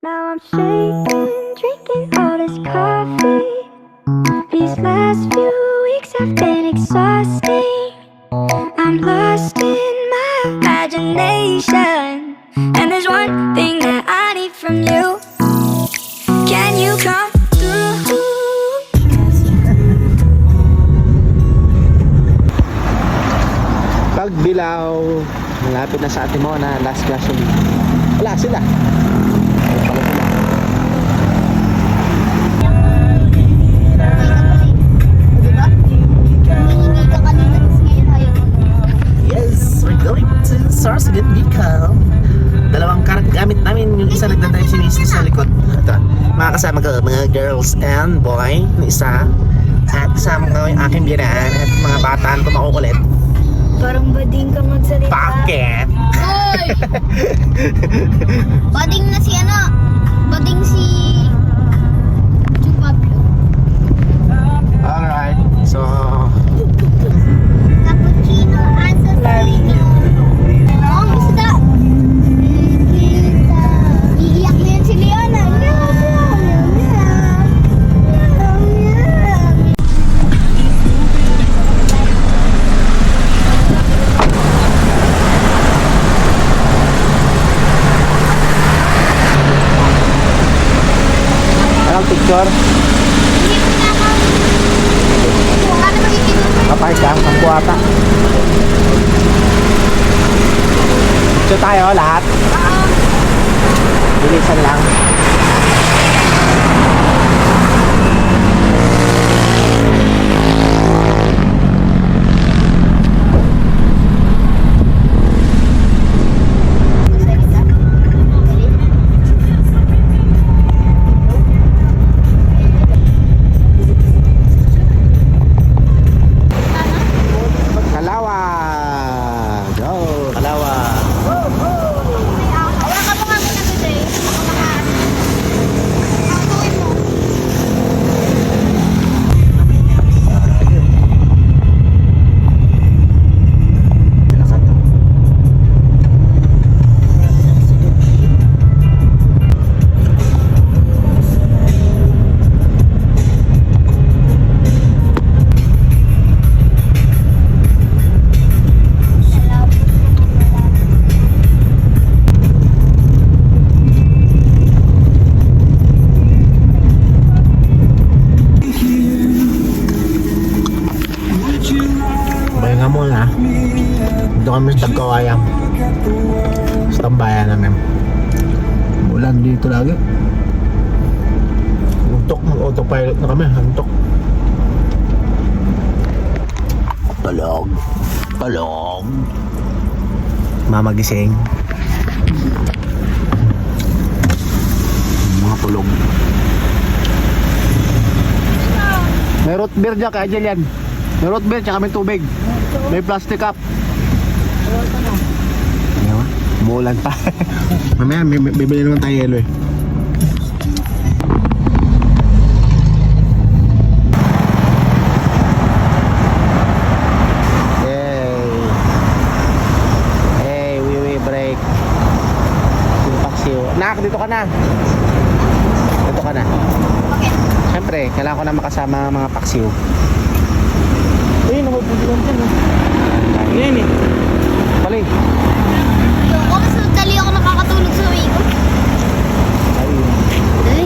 Now I'm shaking, drinking all this coffee. These last few weeks have been exhausting. I'm lost in my imagination, and there's one thing that I need from you. Can you come through? Pagbilaw, malapit na sa Atimona, last gasoline. Wala sila. Yes, we're going to Sorsogon Bicol. Dalawang car gamit namin. Yung isa nagdadrive si Mrs. sa likod. Ito, mga kasama ko, mga girls and boy na isa. At kasama ko yung aking biraan at mga bata na makukulit. Parang bading ka magsalita. Bakit? Hoy! Bading na si ano? Bading si Pablo. Alright, so Cappuccino as a Filipino. Oh, ang isda. Iiyak na yan si Leona. anong picture? Kapay ka, ang kuwata. Picture tayo lahat. Bilisan lang. Kalawa! Go! Kalawa! Wala ka pa nga muna today. Pagkuhin mo. Bahinga muna. Dito kami sa Tagkawayang. Sa tambayan namin. Ulan dito lagi. Untok, autopilot na kami. Untok. Palog. Palog. Mamagising. Mga tulog. May root beer dyan kaya dyan yan. May root beer tsaka may tubig. May plastic cup. Ayaw, umuulan pa. Mamaya bibili naman tayo yelo eh. Hey, we break. Yung paksiw. Nak, dito ka na. Dito ka na. Bakit? Siyempre, kailangan ko na makasama ang mga paksiw. Ayun, nakapagpulan ka na. Yan eh. Pali. Ako, mas dali ako nakakatulog sa uwi ko. Ayun. Dali.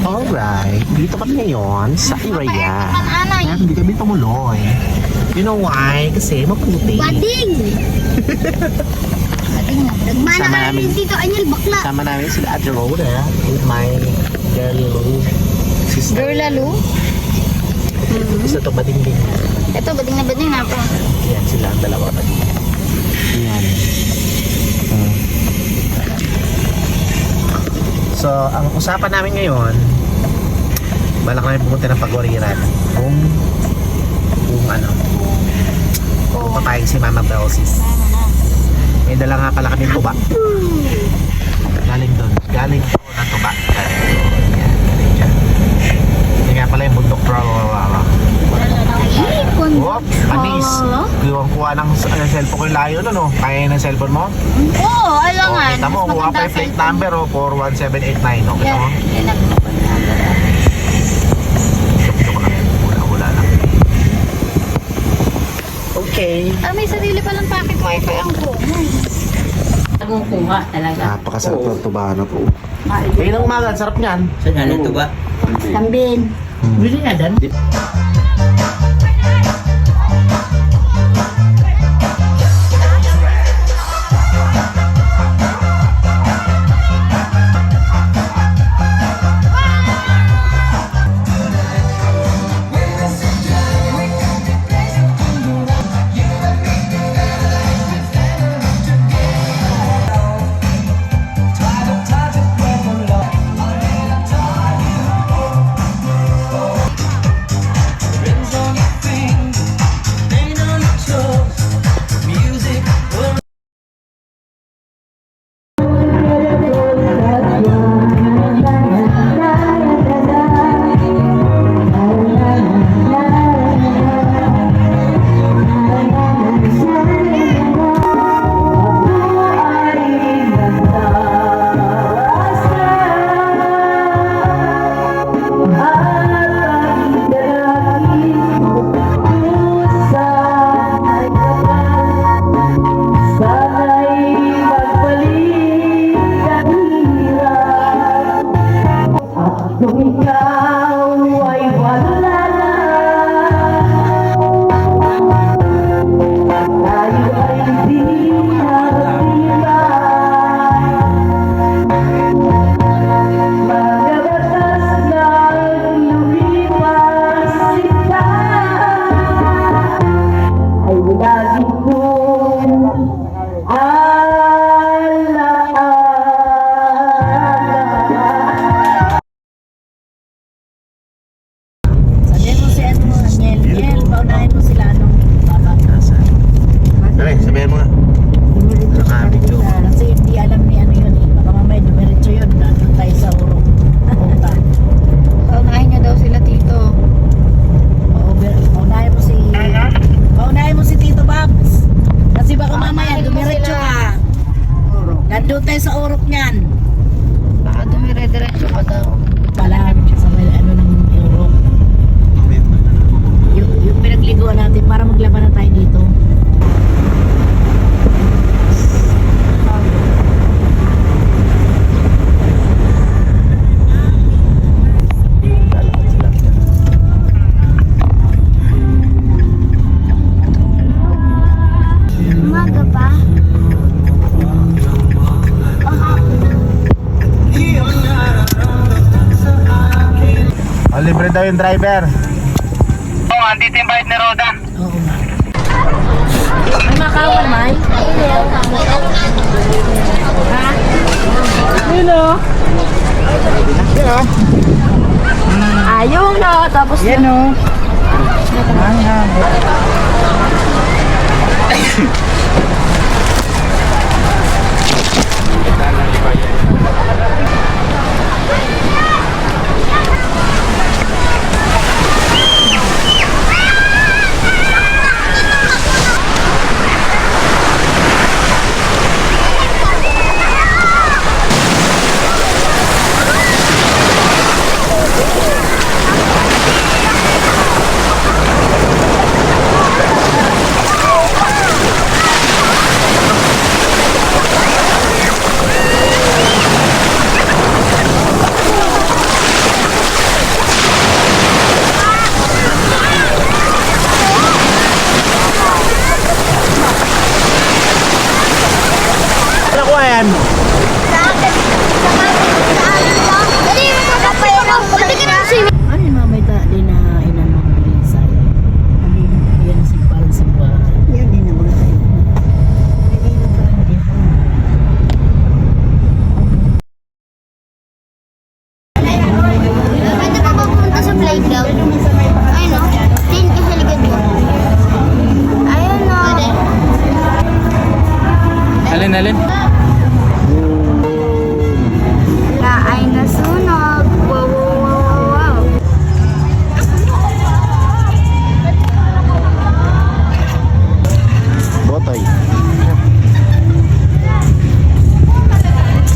Alright, dito kami ngayon sa Iraya. Pananay. Kaya hindi kami tumuloy. You know why? Kasi maputi. Bading! Bading na. Nagmana Sama ka namin. rin dito, Anyel, bakla. Sama namin sila Ate Rhoda with my girl sister. Girlalo? Isa to bading-ding. Ito, bading na ako. Yan sila ang dalawa bading. Yan. So, ang usapan namin ngayon, balak namin pumunta ng Pagwariran kung papayag si Mama Belsis. May dala nga pala kami tuba. Galing doon ng tuba. Yan, galing dyan. Hindi nga pala yung bundok Whoop, manis. Kuha ng cellphone ko yung layo nun, no? Kaya ng cellphone mo? Oo, alangan. Kita mo, kuha pa yung plate number, 41789, no? Kita mo? Yan ang number. Tuk lang, hula lang. Okay. May sarili palang packet wifi ang ko. Nagkukuha talaga. Napakasarap ng tuba na po. Kaya ng umaga, sarap niyan. Saan galing ito ba? Lambin. Bili nga dan. Sabihin mo nga. Nakabidyo. Kasi hindi alam ni ano yun eh. Baka mamaya dumiretso yun. Nandun tayo sa urong. Paunahin niyo daw sila tito. Paunahin mo si Tito Babs. Kasi baka mamaya dumiretso ka. Nandun tayo sa urok niyan. Baka dumire-diretso ka daw. Pala sa may ano ng urok. Yung pinagliguan natin para maglaban na tayo dito. Umaga pa? Libre daw yung driver. Andito yung bayad ni Roda. Oo nga. May makawal, May? Ha? Hello? Ayaw na. Tapos yan o.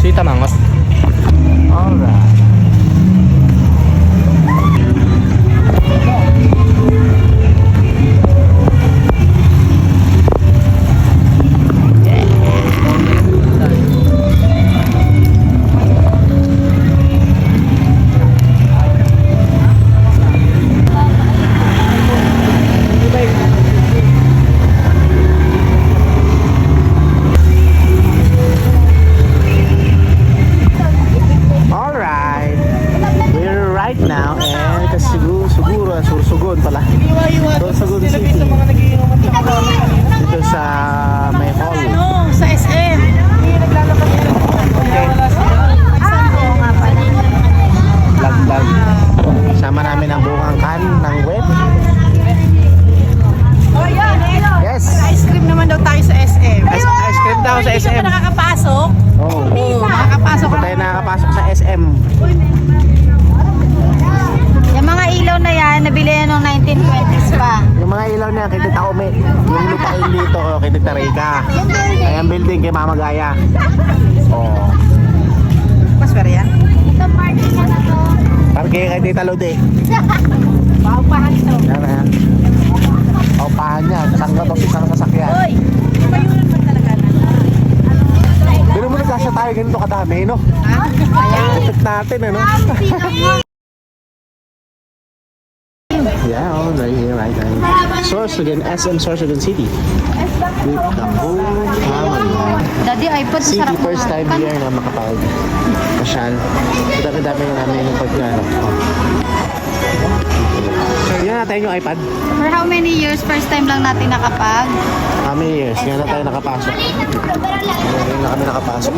Sita Mangot. Alright. Alright. We're right now and siguro Sursugun pala. Sursugun City. Dito sa may hall. Ano, sa SM. Lagdag. Sama namin ang buong angkan ng web. Oh, yan. Yes. Ice cream naman daw tayo sa SM. Ice cream daw sa Hindi ka SM. pa nakakapasok. Oh. Nakakapasok Hindi ka. tayo nakakapasok sa SM. Yung mga ilaw na yan, nabili yan noong 1920s pa. Yung mga ilaw niya kay Tita Ome. Yung lupain dito kay Tita Rica. Ay ang building kay Mama Gaya. Oh. Paswera yan. Ito party na na to. Parke kay Tita Lode. Paupahan ito. Yan na yan. Paupahan niya. Sangga to isang sasakyan. Uy, mayroon pa talaga na. Pero mo nagkasya tayo ganito kadami, no? Effect natin, ano? Yeah, oh, right here, right here. Sorsogon, SM Sorsogon City. With the whole family. Daddy, iPod, City, sarap first time makan. here na makapag-pasyal. Dami-dami na namin yung pagkano. Yan natin yung iPad. For how many years, first time lang natin nakapag? How many years? Yan na tayo nakapasok. Yan na kami nakapasok.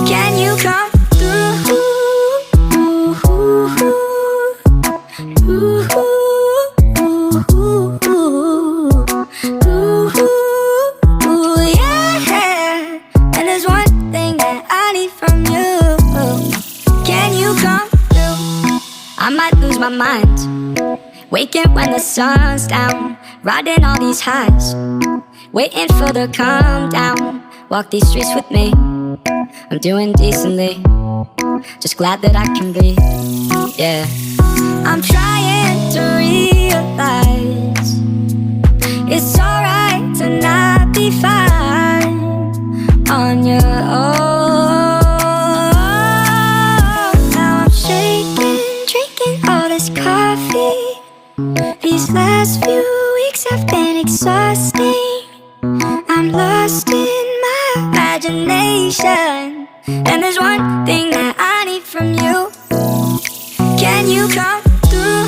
Can you come through? Yeah. And there's one thing that I need from you. Can you come through? I might lose my mind. Waking when the sun's down, riding all these highs, waiting for the calm down. Walk these streets with me. I'm doing decently, just glad that I can be. Yeah, I'm trying to realize it's alright to not be fine on your own. Now I'm shaking, drinking all this coffee. These last few weeks have been exhausting. I'm lost in my imagination, and there's one thing that I need from you. Can you come through?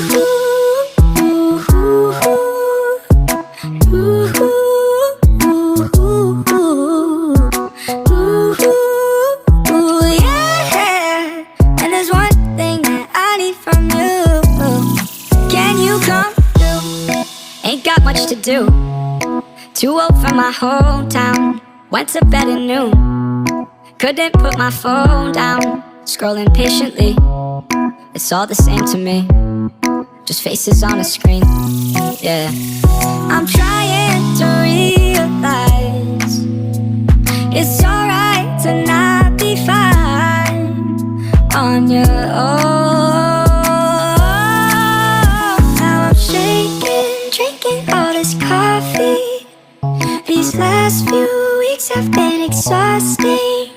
Yeah. And there's one thing that I need from you. Can you come through? Ain't got much to do. Too old for my hometown. Went to bed at noon. Couldn't put my phone down. Scrolling patiently. It's all the same to me. Just faces on a screen. Yeah. I'm trying to realize it's alright to not be fine on your own. Now I'm shaking, drinking all this coffee. These last few weeks have been exhausting.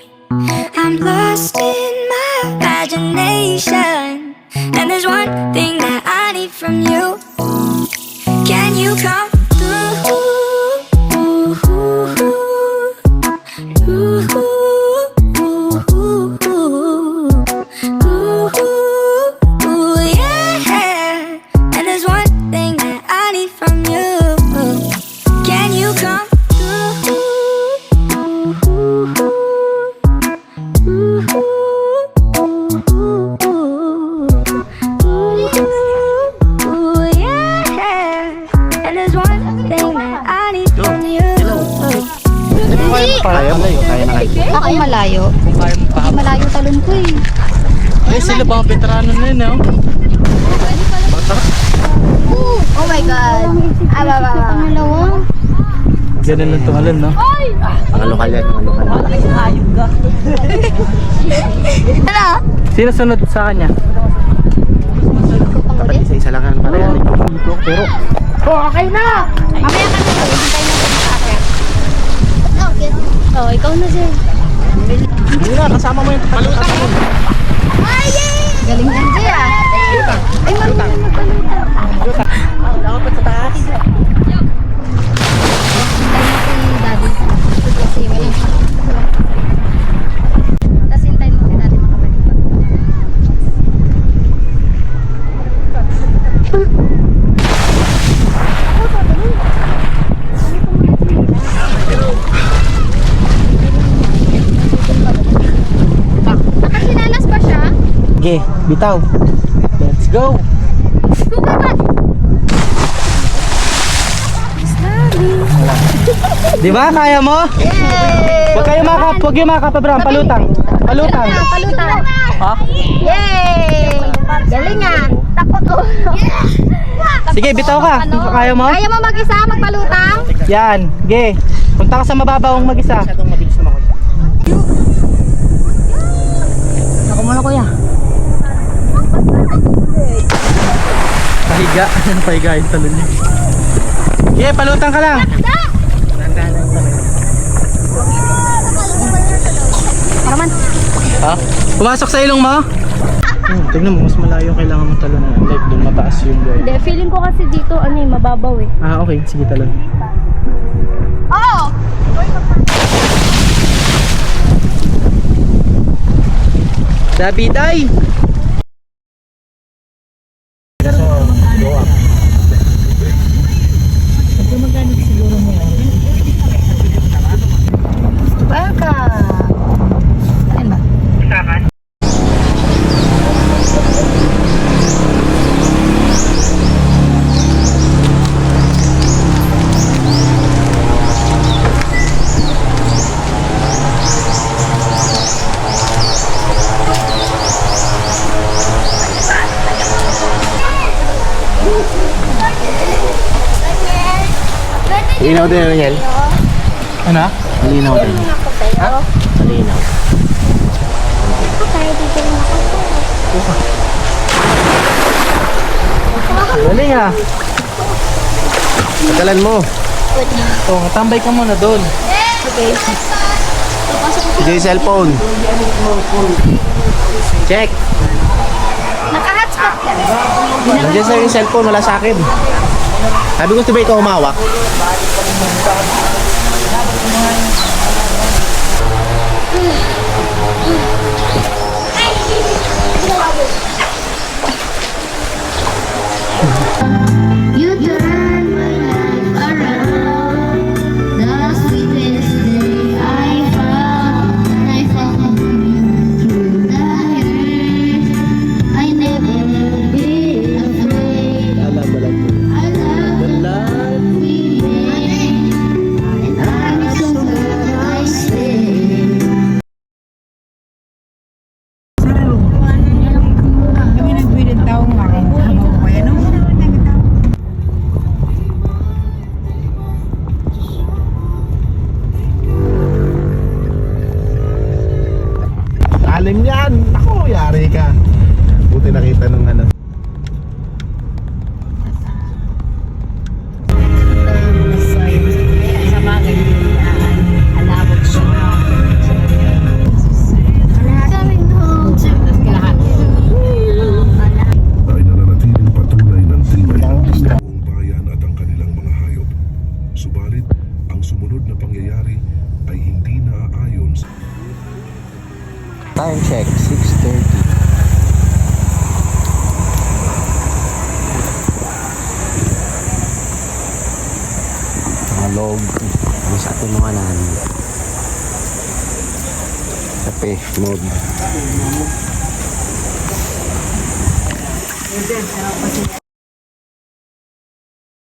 I'm lost in my imagination, and there's one thing that I need from you. Can you come through? Yeah. And there's one thing that I need from you. Can you come through? Yeah. And there's one thing that I need from you. Kaya malayo, kaya na kayo. Ako malayo. Hindi malayo talon ko eh. Eh, sila baka veterano na yun, no? Oh my God. Pangalawa. Ganun lang tungalan, no? Mga lokal yan, mga lokal. Sino sunod sa kanya? Dapat isa-isa lang yan para yan. Pero, Okay na! Mamaya ka na. Hintay na sa akin. Oh, ikaw na sir. Hindi na, kasama mo yung palutang. Galing yan siya. Ay, marunong na palutan. Dapat sa taas. Kasi walang... Tapos hintayin mo si daddy makabalik pa. Nakasinalas ba siya? sige, bitaw. Let's go! Di ba? Kaya mo? Huwag kayo makapabram. Palutang. Palutang. Palutang. Ha? Yay! Galing ah. Takot oh. Sige, bitaw ka. Kaya mo? Kaya mo mag-isa magpalutang? Yan. Sige. Punta ka sa mababawang mag-isa. Masyadong mabilis naman ko. Ako muna kuya. Pahiga. Pahiga yung talon niya. Sige, palutang ka lang. Paraman. Ha? Pumasok sa ilong mo? Tingnan mo, mas malayo kailangan mo talon. Like, doon mataas yung guy. Hindi, feeling ko kasi dito ano eh, mababaw eh. Ah, okay. Sige, talon. Oo! David, ay! Baka. Alin ba? Linaw din naman yan. Ano? Linaw din. Ha? Linaw. Galing ah. Tagalan mo. Oh, tambay ka muna doon. Sige yung cellphone. Check. Naka-hotspot ka. Nandiyan sa'yo yung cellphone, wala sa akin. Sabi ko, diba ikaw humawak? You turn my life around. The sweetest day I found you through the years. I never been afraid. I love the love we made, and I'm so glad I stayed. Kami nagpilin taong makin. Ano ko kaya nung Alim yan! Ako, yari ka. Buti nakita nung ano. sa bagay, alabot siya. Coming home to Tapos kalahati. ay nananatiling patunay ng tibay ng buong bayan at ang kanilang mga hayop. Subalit, ang sumunod na pangyayari ay hindi naaayon sa Time check, 6:30. Mga log, ang sa tulunganan. Kape, mode.